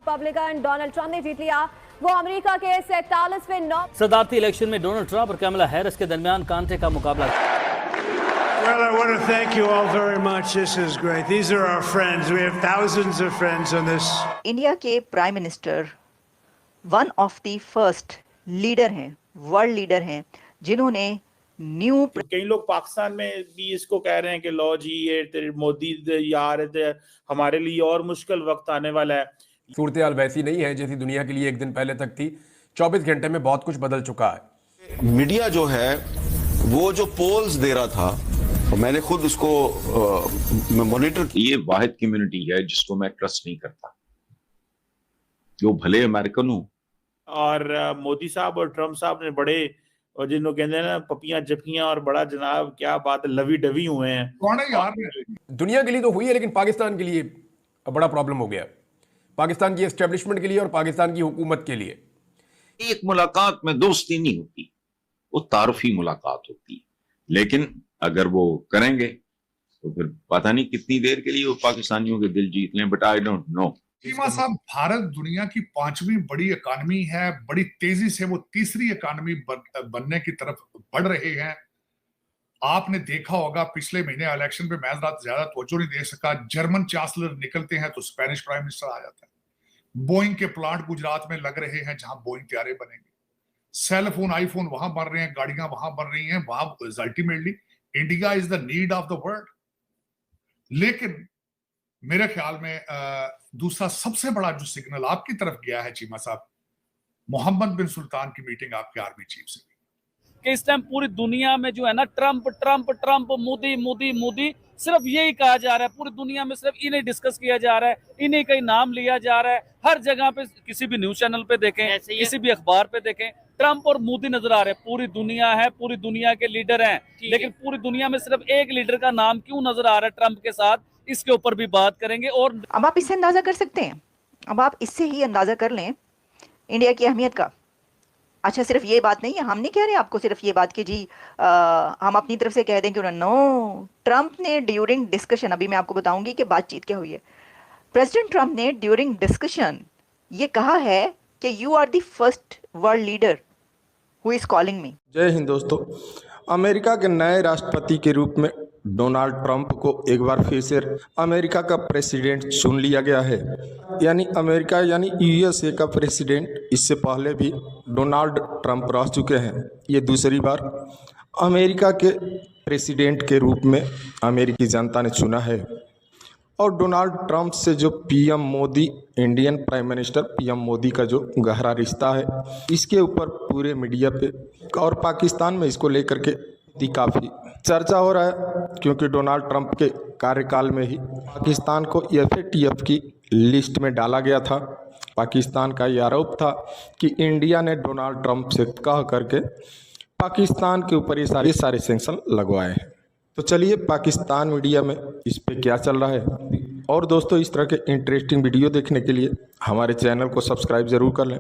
Republican Donald Trump ने जीत लिया। वो अमेरिका के 47वें सदारती इलेक्शन में डोनाल्ड ट्रंप और कमला हैरिस के दरमियान कांटे का मुकाबला। Well, I want to thank you all very much. This is great. These are our friends. We have thousands of friends on this. India के prime minister one of the first leader हैं, world leader हैं, जिन्होंने new कई लोग पाकिस्तान में भी इसको कह रहे हैं कि लो जी ये तेरे मोदी यार हमारे लिए और मुश्किल वक्त आने वाला है। सूरत हाल वैसी नहीं है जैसी दुनिया के लिए एक दिन पहले तक थी। 24 घंटे में बहुत कुछ बदल चुका है। मीडिया जो है वो जो पोल्स दे रहा था, मैंने खुद उसको मॉनिटर। ये वाहिद कम्युनिटी है जिसको मैं ट्रस्ट नहीं करता, जो भले अमेरिकन हूं। और मोदी साहब और ट्रंप साहब ने बड़े, और जिनको कहते हैं ना पपियां जपियां और बड़ा जनाब क्या बात लवी डवी हुए हैं। कौन है यार? दुनिया के लिए तो हुई है, लेकिन पाकिस्तान के लिए बड़ा प्रॉब्लम हो गया। पाकिस्तान की एस्टेब्लिशमेंट के लिए और पाकिस्तान की हुकूमत के लिए। एक मुलाकात में दोस्ती नहीं होती, वो तारुफी मुलाकात होती है। लेकिन अगर वो करेंगे तो फिर पता नहीं कितनी देर के लिए वो पाकिस्तानियों के दिल जीत लें, but I don't know. Cheema साहब, भारत दुनिया की 5वीं बड़ी इकानमी है, बड़ी तेजी से वो तीसरी इकानमी बनने की तरफ बढ़ रहे हैं। आपने देखा होगा पिछले महीने इलेक्शन पे मैं ज्यादा तवज्जो नहीं दे सका, जर्मन चांसलर निकलते हैं तो स्पेनिश प्राइम मिनिस्टर आ जाता है। बोइंग के प्लांट गुजरात में लग रहे हैं जहां बोइंग तैयारे बनेंगे। सेल फोन आईफोन वहां बन रहे हैं, गाड़ियां वहां बन रही हैं। वहां ultimately India is the need of the world. लेकिन मेरे ख्याल में दूसरा सबसे बड़ा जो सिग्नल आपकी तरफ गया है चीमा साहब, मोहम्मद बिन सुल्तान की मीटिंग आपके आर्मी चीफ से कि इस टाइम पूरी दुनिया में जो है ना Trump Trump Trump, Modi Modi Modi, सिर्फ यही कहा जा रहा है। पूरी दुनिया में सिर्फ इन्हें डिस्कस किया जा रहा है, इन्हीं का ही नाम लिया जा रहा है। हर जगह पे, किसी भी न्यूज चैनल पे देखें, किसी भी अखबार पे देखें, ट्रंप और मोदी नजर आ रहे हैं। पूरी दुनिया है, पूरी दुनिया के लीडर हैं, लेकिन पूरी दुनिया में सिर्फ एक लीडर का नाम क्यों नजर आ रहा है ट्रंप के साथ, इसके ऊपर भी बात करेंगे। और अब आप इससे अंदाजा कर सकते हैं, अब आप इससे ही अंदाजा कर लें इंडिया की अहमियत का। अच्छा, सिर्फ ये बात नहीं है, हम नहीं कह रहे आपको सिर्फ ये बात कि जी हम अपनी तरफ से कह दें कि नो, ट्रंप ने ड्यूरिंग डिस्कशन, अभी मैं आपको बताऊंगी कि बातचीत क्या हुई है। प्रेसिडेंट ट्रंप ने ड्यूरिंग डिस्कशन ये कहा है कि you are the first world leader who is calling me. जय हिंद दोस्तों। अमेरिका के नए राष्ट्रपति के रूप में डोनाल्ड ट्रंप को एक बार फिर से अमेरिका का प्रेसिडेंट चुन लिया गया है। यानी अमेरिका यानी यूएसए का प्रेसिडेंट इससे पहले भी डोनाल्ड ट्रंप रह चुके हैं। ये दूसरी बार अमेरिका के प्रेसिडेंट के रूप में अमेरिकी जनता ने चुना है। और डोनाल्ड ट्रंप से जो PM Modi, Indian prime minister PM Modi का जो गहरा रिश्ता है, इसके ऊपर पूरे मीडिया पे और पाकिस्तान में इसको लेकर के काफ़ी चर्चा हो रहा है, क्योंकि डोनाल्ड ट्रंप के कार्यकाल में ही पाकिस्तान को FATF की लिस्ट में डाला गया था। पाकिस्तान का ये आरोप था कि इंडिया ने डोनाल्ड ट्रंप से कह करके पाकिस्तान के ऊपर ये सारे सैंक्शन लगवाए हैं। तो चलिए पाकिस्तान मीडिया में इस पे क्या चल रहा है। और दोस्तों, इस तरह के इंटरेस्टिंग वीडियो देखने के लिए हमारे चैनल को सब्सक्राइब जरूर कर लें।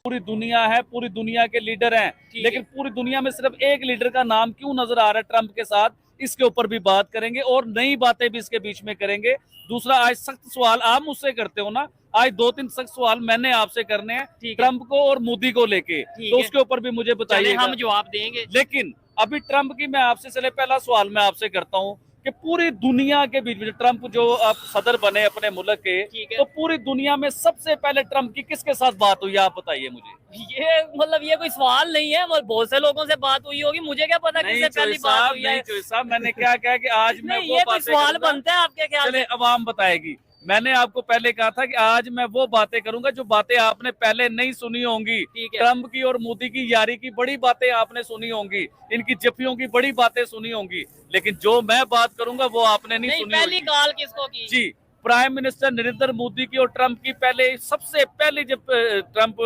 पूरी दुनिया है, पूरी दुनिया के लीडर हैं, लेकिन पूरी दुनिया में सिर्फ एक लीडर का नाम क्यों नजर आ रहा है ट्रंप के साथ, इसके ऊपर भी बात करेंगे और नई बातें भी इसके बीच में करेंगे। दूसरा, आज सख्त सवाल आप मुझसे करते हो ना, आज 2-3 सख्त सवाल मैंने आपसे करने हैं ट्रंप को और मोदी को लेके, तो उसके ऊपर भी मुझे बताइए, हम जवाब देंगे। लेकिन अभी ट्रंप की मैं आपसे, चले पहला सवाल मैं आपसे करता हूँ कि पूरी दुनिया के बीच में ट्रंप जो अब सदर बने अपने मुल्क के, तो पूरी दुनिया में सबसे पहले ट्रंप की किसके साथ बात हुई, आप बताइए मुझे। ये मतलब ये कोई सवाल नहीं है, बहुत से लोगों से बात हुई होगी, मुझे क्या पता किससे पहली बात हुई है। नहीं साहब, मैंने क्या कहा कि आज मैं ये कोई सवाल बनता है आपके ख्याल में? अवाम बताएगी। मैंने आपको पहले कहा था कि आज मैं वो बातें करूंगा जो बातें आपने पहले नहीं सुनी होंगी। ट्रंप की और मोदी की यारी की बड़ी बातें आपने सुनी होंगी, इनकी जफ्फियों की बड़ी बातें सुनी होंगी, लेकिन जो मैं बात करूंगा वो आपने नहीं सुनी। पहली कॉल किसको की? जी, प्राइम मिनिस्टर नरेंद्र मोदी की और ट्रंप की। पहले सबसे पहले जब ट्रंप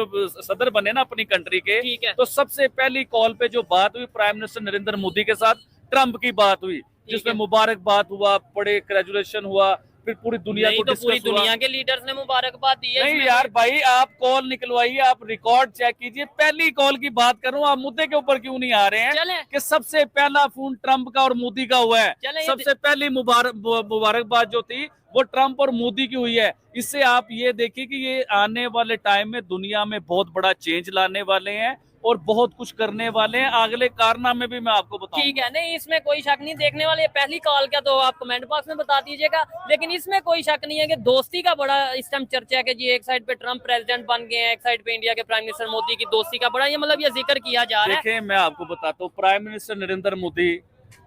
सदर बने ना अपनी कंट्री के, तो सबसे पहली कॉल पे जो बात हुई प्राइम मिनिस्टर नरेंद्र मोदी के साथ ट्रंप की बात हुई, जिसमें मुबारकबाद हुआ, बड़े ग्रेजुलेशन हुआ, फिर पूरी दुनिया को तो पूरी दुनिया के लीडर्स ने मुबारकबाद दी है। नहीं यार भाई, आप कॉल निकलवाइए, आप रिकॉर्ड चेक कीजिए। पहली कॉल की बात करूं, आप मुद्दे के ऊपर क्यों नहीं आ रहे हैं कि सबसे पहला फोन ट्रंप का और मोदी का हुआ है। सबसे पहली मुबारकबाद जो थी वो ट्रम्प और मोदी की हुई है। इससे आप ये देखिए कि ये आने वाले टाइम में दुनिया में बहुत बड़ा चेंज लाने वाले हैं और बहुत कुछ करने वाले हैं। अगले कारनामे भी मैं आपको बताऊंगा। ठीक है, नहीं इसमें कोई शक नहीं। देखने वाले पहली कॉल का तो आप कमेंट बॉक्स में बता दीजिएगा, लेकिन इसमें कोई शक नहीं है कि दोस्ती का बड़ा इस टाइम चर्चा है कि जी एक साइड पे ट्रम्प प्रेसिडेंट बन गए हैं, एक साइड पे इंडिया के प्राइम मिनिस्टर मोदी की दोस्ती का बड़ा ये मतलब ये जिक्र किया जा रहा है। देखिए मैं आपको बताता हूँ, prime minister Narendra Modi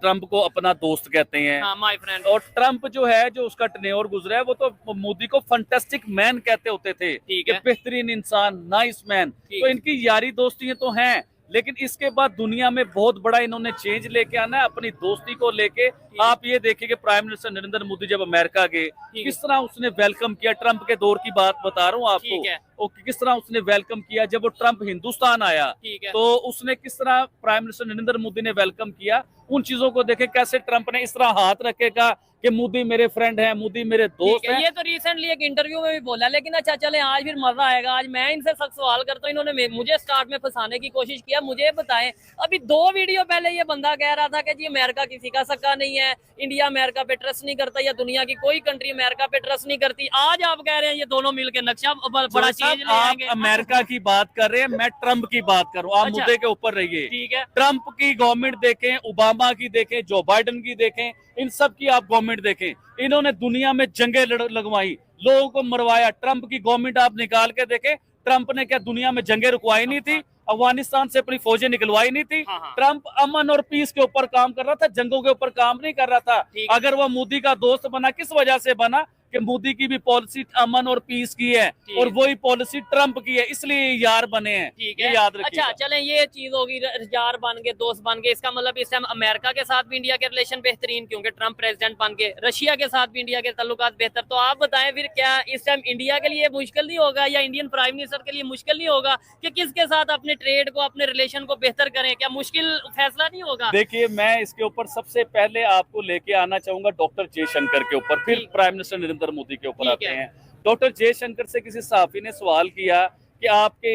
Trump को अपना दोस्त कहते हैं। हाँ, माय फ्रेंड। और ट्रम्प जो है, जो उसका टेन्योर गुजरा है, वो तो मोदी को फंटास्टिक मैन कहते होते थे, ठीक है, बेहतरीन इंसान, नाइस मैन। तो इनकी यारी दोस्तियां तो हैं, लेकिन इसके बाद दुनिया में बहुत बड़ा इन्होंने चेंज लेके आना है अपनी दोस्ती को लेके। आप ये देखिए कि प्राइम मिनिस्टर नरेंद्र मोदी जब अमेरिका गए, किस तरह उसने वेलकम किया। ट्रम्प के दौर की बात बता रहा हूँ आपको, किस तरह उसने वेलकम किया। जब वो ट्रम्प हिंदुस्तान आया तो उसने किस तरह प्राइम मिनिस्टर नरेंद्र मोदी ने वेलकम किया। उन चीजों को देखें कैसे ट्रम्प ने इस तरह हाथ रखेगा कि मोदी मेरे फ्रेंड है, मोदी मेरे दोस्त है। ये तो रिसेंटली एक इंटरव्यू में भी बोला। लेकिन अच्छा चले, आज फिर मजा आएगा। आज मैं इनसे सख्त सवाल करता हूँ। इन्होंने मुझे स्टार्ट में फंसाने की कोशिश किया। मुझे बताएं, अभी 2 वीडियो पहले ये बंदा कह रहा था कि जी अमेरिका किसी का सक्का नहीं है, इंडिया अमेरिका पे ट्रस्ट नहीं करता, या दुनिया की कोई कंट्री अमेरिका पे ट्रस्ट नहीं करती। आज आप कह रहे हैं ये दोनों मिलकर नक्शा बड़ा चेंज ले आएंगे। आप अमेरिका की बात कर रहे हैं, मैं ट्रम्प की बात कर रहा हूँ। आप मुद्दे के ऊपर रहिए। ठीक है, ट्रम्प की गवर्नमेंट देखें, ओबामा की देखें, जो बाइडेन की देखें, इन सब की आप गवर्नमेंट देखें। इन्होंने दुनिया में जंगें लगवाई, लोगों को मरवाया। ट्रम्प की गवर्नमेंट आप निकाल के देखें, ट्रम्प ने क्या दुनिया में जंगें रुकवाई नहीं थी? अफगानिस्तान से अपनी फौजें निकलवाई नहीं थी? ट्रम्प अमन और पीस के ऊपर काम कर रहा था, जंगों के ऊपर काम नहीं कर रहा था। अगर वो मोदी का दोस्त बना, किस वजह से बना? कि मोदी की भी पॉलिसी अमन और पीस की है और वही पॉलिसी ट्रम्प की है, इसलिए यार बने हैं। ये याद रखिए। अच्छा चलें, ये चीज होगी, यार बन गए, दोस्त बन गए। इसका मतलब इस टाइम अमेरिका के साथ भी इंडिया के रिलेशन बेहतरीन, क्योंकि ट्रम्प प्रेसिडेंट बन गए। रशिया के साथ भी इंडिया के ताल्लुकात बेहतर। तो आप बताएं फिर, क्या इस टाइम इंडिया के लिए मुश्किल नहीं होगा, या इंडियन प्राइम मिनिस्टर के लिए मुश्किल नहीं होगा कि किसके साथ अपने ट्रेड को, अपने रिलेशन को बेहतर करें? क्या मुश्किल फैसला नहीं होगा? देखिए, मैं इसके ऊपर सबसे पहले आपको लेके आना चाहूंगा डॉक्टर जयशंकर के ऊपर, फिर प्राइम मिनिस्टर नरेंद्र मोदी के ऊपर आते हैं। डॉक्टर जयशंकर से किसी सहाफी ने सवाल किया कि आपके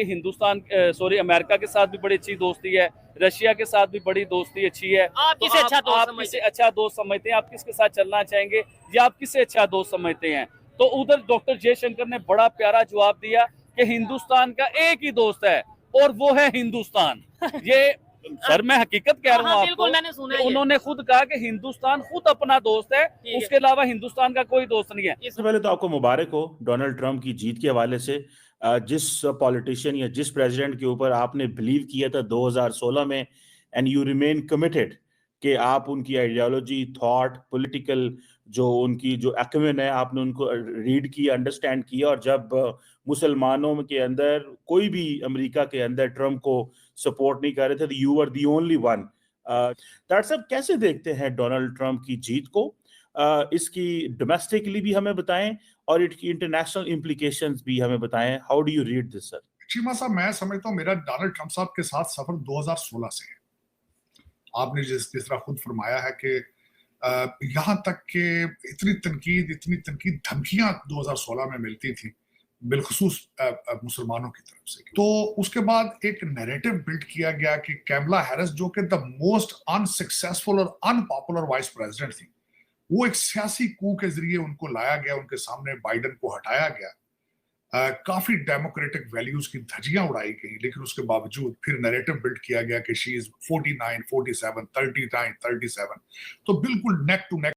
अमेरिका के साथ भी बड़ी अच्छी दोस्ती है, रशिया के साथ भी बड़ी दोस्ती अच्छी है, आप किसे अच्छा दोस्त समझते हैं? आप किसके साथ चलना चाहेंगे, या आप किसे अच्छा दोस्त समझते हैं? तो उधर डॉक्टर जयशंकर ने बड़ा प्यारा जवाब दिया कि हिंदुस्तान का एक ही दोस्त है और वो है हिंदुस्तान। ये सर मैं हकीकत कह रहा हूँ आपको। मैंने सुना है। उन्होंने खुद कहा कि हिंदुस्तान खुद अपना दोस्त है, उसके अलावा हिंदुस्तान का कोई दोस्त नहीं है। इससे पहले तो आपको मुबारक हो डोनाल्ड ट्रम्प की जीत के हवाले से। जिस पॉलिटिशियन या जिस प्रेसिडेंट के ऊपर आपने बिलीव किया था 2016 में, एंड यू रिमेन कमिटेड कि आप उनकी आइडियोलॉजी, थॉट, पॉलिटिकल जो उनकी जो एक्विन है, आपने उनको रीड किया, अंडरस्टैंड किया। और जब मुसलमानों के अंदर कोई भी अमेरिका के अंदर ट्रम्प को सपोर्ट नहीं कर रहे थे, तो you are the only one. Doctor साहब कैसे देखते हैं डोनाल्ड ट्रम्प की जीत को? इसकी डोमेस्टिकली भी हमें बताएं और इसकी इंटरनेशनल इम्प्लीकेशंस भी हमें बताएं। How do you read this sir? Cheema साहब, मैं समझता हूँ मेरा डोनाल्ड ट्रम्प साहब के साथ सफर 2016 से है। आपने जिस तरह खुद फरमाया है कि यहाँ तक कि इतनी तनकीद धमकियां 2016 में मिलती थी, बिलखुसूस मुसलमानों की तरफ से। तो उसके बाद एक नैरेटिव बिल्ड किया गया कि कैमला हैरिस, जो कि द मोस्ट अनसक्सेसफुल और अनपॉपुलर वाइस प्रेसिडेंट थी, वो एक सियासी कू के जरिए उनको लाया गया, उनके सामने बाइडेन को हटाया गया। काफी डेमोक्रेटिक वैल्यूज की धज्जियां उड़ाई गई, लेकिन उसके बावजूद फिर नैरेटिव बिल्ड किया गया कि शी इज 49, 47, 39, 37। तो बिल्कुल नेक टू नेक